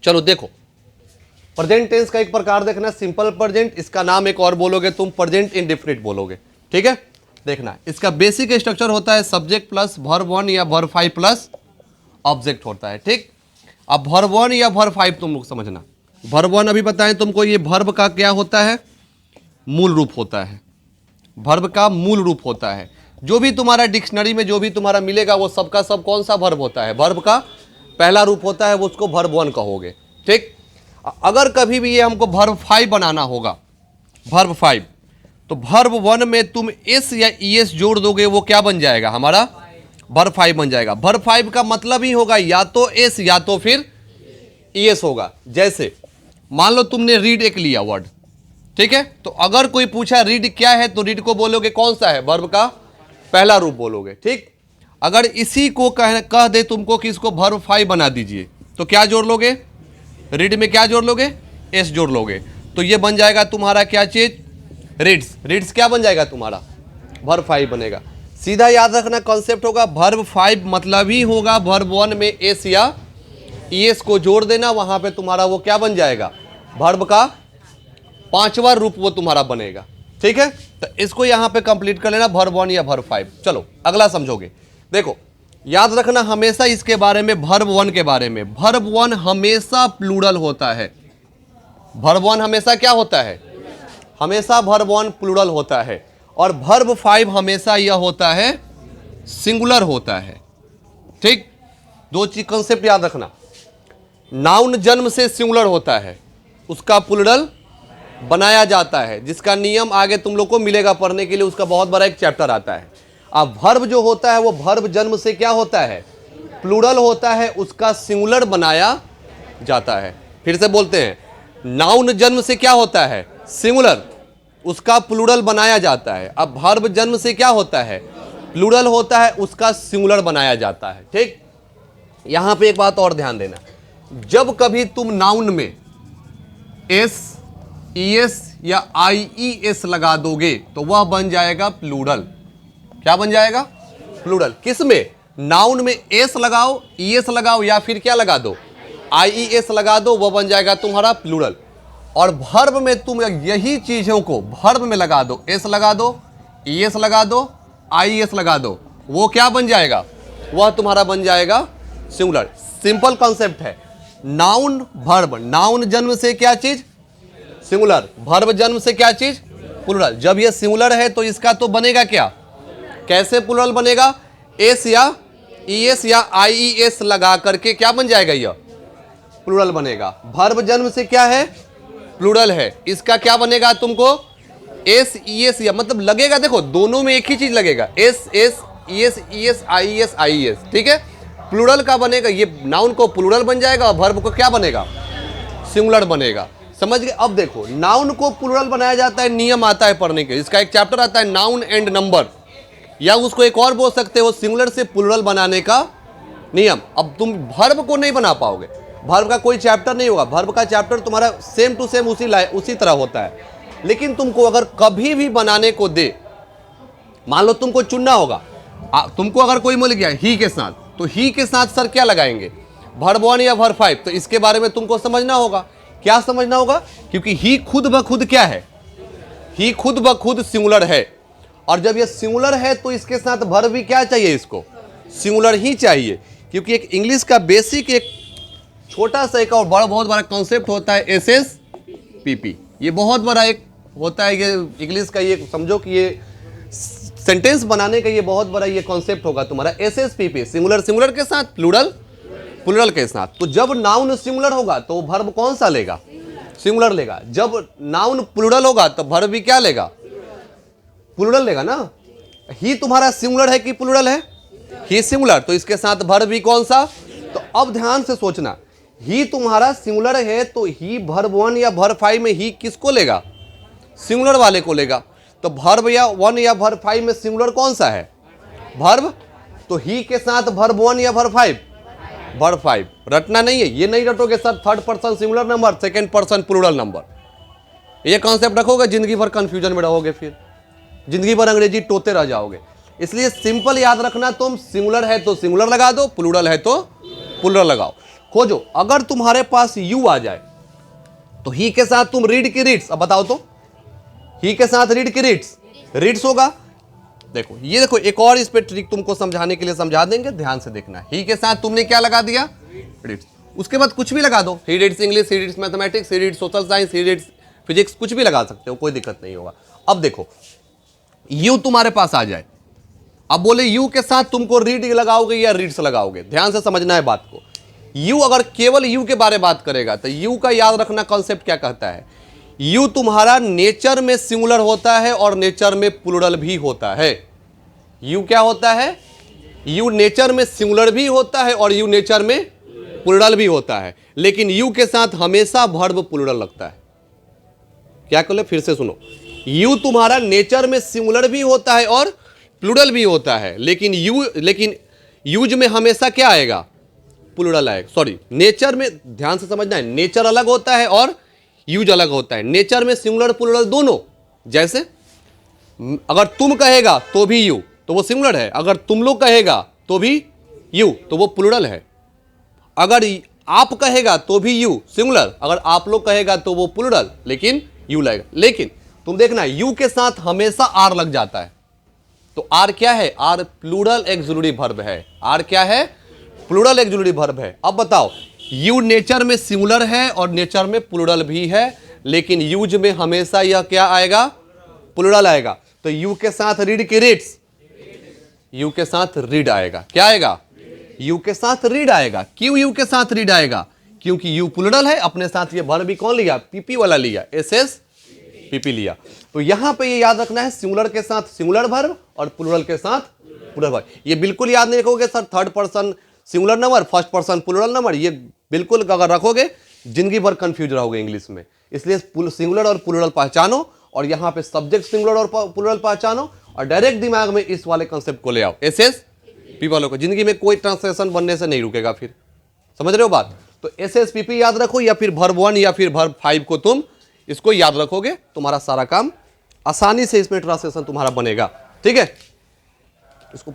चलो देखो, present tense का एक प्रकार देखना सिंपल प्रेजेंट, इसका नाम एक और बोलोगे तुम प्रेजेंट इंडेफिनिट बोलोगे, ठीक है। देखना इसका बेसिक स्ट्रक्चर होता है सब्जेक्ट प्लस वर्ब 1 या वर्ब 5 प्लस ऑब्जेक्ट होता है, ठीक। अब वर्ब 1 या वर्ब 5 तुम लोग समझना। वर्ब 1 अभी बताएं तुमको, ये वर्ब का क्या होता है, मूल रूप होता है। वर्ब का मूल रूप होता है। जो भी तुम्हारा डिक्शनरी में जो भी तुम्हारा मिलेगा वो सबका सब कौन सा वर्ब होता है, वर्ब का पहला रूप होता है, वो उसको वर्ब 1 कहोगे, ठीक। अगर कभी भी ये हमको वर्ब 5 बनाना होगा, वर्ब 5, तो वर्ब 1 में तुम एस या ईएस जोड़ दोगे, वो क्या बन जाएगा, हमारा वर्ब 5 बन जाएगा। वर्ब 5 का मतलब ही होगा या तो एस या तो फिर ईएस होगा। जैसे मान लो तुमने रीड एक लिया वर्ड, ठीक है, तो अगर कोई पूछा रीड क्या है तो रीड को बोलोगे कौन सा है, वर्ब का पहला रूप बोलोगे, ठीक। अगर इसी को कह दे तुमको कि इसको वर्ब 5 बना दीजिए, तो क्या जोड़ लोगे, रीड में क्या जोड़ लोगे, एस जोड़ लोगे, तो ये बन जाएगा तुम्हारा क्या चीज, रीड्स। रीड्स क्या बन जाएगा तुम्हारा, वर्ब 5 बनेगा। सीधा याद रखना कॉन्सेप्ट होगा, वर्ब 5 मतलब ही होगा वर्ब 1 में एस या ईएस को जोड़ देना, वहां पे तुम्हारा वो क्या बन जाएगा, वर्ब का 5वां रूप वो तुम्हारा बनेगा, ठीक है। तो इसको यहां पे कंप्लीट कर लेना, वर्ब 1 या वर्ब 5। चलो अगला समझोगे। देखो याद रखना हमेशा इसके बारे में, वर्ब 1 के बारे में, वर्ब 1 हमेशा प्लूरल होता है। वर्ब 1 हमेशा क्या होता है, हमेशा वर्ब 1 प्लूरल होता है। और वर्ब 5 हमेशा यह होता है सिंगुलर होता है, ठीक। दो चीज कंसेप्ट याद रखना, नाउन जन्म से सिंगुलर होता है, उसका प्लूरल बनाया जाता है, जिसका नियम आगे तुम लोग को मिलेगा पढ़ने के लिए, उसका बहुत बड़ा एक चैप्टर आता है। अब वर्ब जो होता है वो वर्ब जन्म से क्या होता है, प्लूरल होता है, उसका सिंगुलर बनाया जाता है। फिर से बोलते हैं, नाउन जन्म से क्या होता है, सिंगुलर, उसका प्लूरल बनाया जाता है। अब वर्ब जन्म से क्या होता है, प्लूरल होता है, उसका सिंगुलर बनाया जाता है, ठीक। यहां पे एक बात और ध्यान देना, जब कभी तुम नाउन में एस, ईएस या आईईएस लगा दोगे तो वह बन जाएगा प्लूरल। क्या बन जाएगा, प्लूरल। किस में, नाउन में एस लगाओ, ईएस लगाओ या फिर क्या लगा दो, आईईएस लगा दो, वह बन जाएगा तुम्हारा प्लूरल। और वर्ब में तुम यही चीजों को वर्ब में लगा दो, एस लगा दो, ईएस लगा दो, आईईएस लगा दो, वो क्या बन जाएगा, वह तुम्हारा बन जाएगा सिंगुलर। सिंपल कॉन्सेप्ट है, नाउन वर्ब, नाउन जन्म से क्या चीज, सिंगुलर, वर्ब जन्म से क्या चीज, प्लूरल। जब ये सिंगुलर है तो इसका तो बनेगा क्या, कैसे प्लूरल बनेगा, एस या ईएस या आईईएस लगा करके क्या बन जाएगा, यह प्लूरल बनेगा। वर्ब जन्म से क्या है, प्लूरल है, इसका क्या बनेगा तुमको, एस ईएस या मतलब लगेगा, देखो दोनों में एक ही चीज लगेगा, S S ES ES IS IS, ठीक है। प्लूरल का बनेगा, ये नाउन को प्लूरल बन जाएगा और वर्ब को क्या बनेगा, सिंगुलर बनेगा। समझ गए। अब देखो नाउन को प्लूरल बनाया जाता है, नियम आता है पढ़ने के, इसका एक चैप्टर आता है नाउन एंड नंबर, या उसको एक और बोल सकते हो सिंगुलर से प्लूरल बनाने का नियम। अब तुम वर्ब को नहीं बना पाओगे, वर्ब का कोई चैप्टर नहीं होगा, वर्ब का चैप्टर तुम्हारा सेम टू सेम उसी तरह होता है। लेकिन तुमको अगर कभी भी बनाने को दे, मान लो तुमको चुनना होगा, तुमको अगर कोई मिल गया ही के साथ, तो ही के साथ सर क्या लगाएंगे, वर्ब 1 या वर्ब 5, तो इसके बारे में तुमको समझना होगा। क्या समझना होगा, क्योंकि ही खुद ब खुद क्या है, ही खुद ब खुद सिंगुलर है, और जब ये सिंगुलर है तो इसके साथ वर्ब भी क्या चाहिए, इसको सिंगुलर ही चाहिए। क्योंकि एक इंग्लिश का बेसिक एक छोटा सा एक और बहुत बड़ा कॉन्सेप्ट होता है एसएसपीपी, ये बहुत बड़ा एक होता है, ये इंग्लिश का ये समझो कि ये सेंटेंस बनाने का ये बहुत बड़ा ये कॉन्सेप्ट होगा तुम्हारा, एसएसपीपी, सिंगुलर सिंगुलर के साथ, प्लूरल प्लूरल के साथ। तो जब नाउन सिंगुलर होगा तो वर्ब कौन सा लेगा, सिंगुलर लेगा। जब नाउन प्लूरल होगा तो वर्ब भी क्या लेगा, प्लूरल लेगा ना। ही तुम्हारा सिंगुलर है कि प्लूरल है, ही सिंगुलर, तो इसके साथ वर्ब भी कौन सा। तो अब ध्यान से सोचना, ही तुम्हारा सिंगुलर है तो ही वर्ब 1 या वर्ब 5 में ही किसको लेगा, सिंगुलर वाले को लेगा। तो वर्ब या 1 या वर्ब 5 में सिंगुलर कौन सा है, वर्ब, तो ही के साथ वर्ब 1 या वर्ब 5, वर्ब 5 रटना नहीं है, ये नहीं रटोगे sir third person singular number, second person plural number, ये कॉन्सेप्ट रखोगे जिंदगी भर कंफ्यूजन में रहोगे, फिर जिंदगी भर अंग्रेजी टोते रह जाओगे। इसलिए सिंपल याद रखना, तुम सिंगुलर है तो सिंगुलर लगा दो, प्लूरल है तो प्लूरल लगाओ। खोजो, अगर तुम्हारे पास यू आ जाए तो ही के साथ तुम रीड की रीड्स, अब बताओ तो ही के साथ रीड की रीड्स, रीड्स होगा। देखो ये देखो, एक और इस पे ट्रिक तुमको समझाने के लिए समझा देंगे, ध्यान से देखना। ही के साथ तुमने क्या लगा दिया? रीड्स। उसके बाद कुछ भी लगा दो, he reads English, he reads mathematics, he reads social science, he reads physics, कुछ भी लगा सकते हो, कोई दिक्कत नहीं होगा। अब देखो यू तुम्हारे पास आ जाए, अब बोले यू के साथ तुमको रीड लगाओगे या रीड्स लगाओगे, ध्यान से समझना है बात को। यू अगर केवल यू के बारे में बात करेगा तो यू का याद रखना कॉन्सेप्ट क्या कहता है, यू तुम्हारा नेचर में सिंगुलर होता है और नेचर में प्लूरल भी होता है। यू क्या होता है? यू नेचर में सिंगुलर भी होता है और यू नेचर में प्लूरल भी होता है, लेकिन यू के साथ हमेशा वर्ब प्लूरल लगता है। क्या कर ले, फिर से सुनो, यू तुम्हारा नेचर में सिंगुलर भी होता है और प्लूरल भी होता है, लेकिन यूज में हमेशा क्या आएगा? प्लूरल आएगा। सॉरी, नेचर में, ध्यान से समझना है, नेचर अलग होता है और यूज अलग होता है। नेचर में सिंगुलर प्लूरल दोनों, जैसे अगर तुम कहेगा तो भी यू तो वो सिंगुलर है, अगर तुम लोग कहेगा तो भी यू तो वो प्लूरल है, अगर आप कहेगा तो भी यू सिंगुलर, अगर आप लोग कहेगा तो वो प्लूरल, लेकिन यू लगेगा। लेकिन तुम देखना यू के साथ हमेशा आर लग जाता है, तो आर क्या है? आर प्लूरल एक्सक्लूसिव वर्ब है। आर क्या है? प्लूरल एक्सक्लूसिव वर्ब है। अब बताओ, यू नेचर में सिंगुलर है और नेचर में प्लूरल भी है, लेकिन यूज में हमेशा यह क्या आएगा? प्लूरल आएगा। तो यू के साथ रीड की रीड्स, यू के साथ रीड आएगा। क्या आएगा? यू के साथ रीड आएगा। क्यों यू के साथ रीड आएगा? क्योंकि यू प्लूरल है, अपने साथ ये वर्ब भी कौन लिया? पीपी वाला लिया, एसएस पीपी लिया। तो यहां पे ये याद रखना है, सिंगुलर के साथ सिंगुलर वर्ब और प्लूरल के साथ प्लूरल वर्ब। ये बिल्कुल याद नहीं रखोगे sir, third person singular number, first person plural number, ये बिल्कुल अगर रखोगे जिंदगी भर कंफ्यूज रहोगे इंग्लिश में। इसलिए सिंगुलर और प्लूरल पहचानो और यहाँ पे सब्जेक्ट सिंगुलर और प्लूरल पहचानो और डायरेक्ट दिमाग में इस वाले कंसेप्ट को ले आओ। एसएस पी वालों को जिंदगी में कोई ट्रांसलेशन बनने से नहीं रुकेगा फिर, समझ रहे हो बात? तो एसएस पीपी याद रखो, या फिर वर्ब 1 या फिर वर्ब 5 को तुम इसको याद रखोगे, तुम्हारा सारा काम आसानी से इसमें ट्रांसलेशन तुम्हारा बनेगा। ठीक है, इसको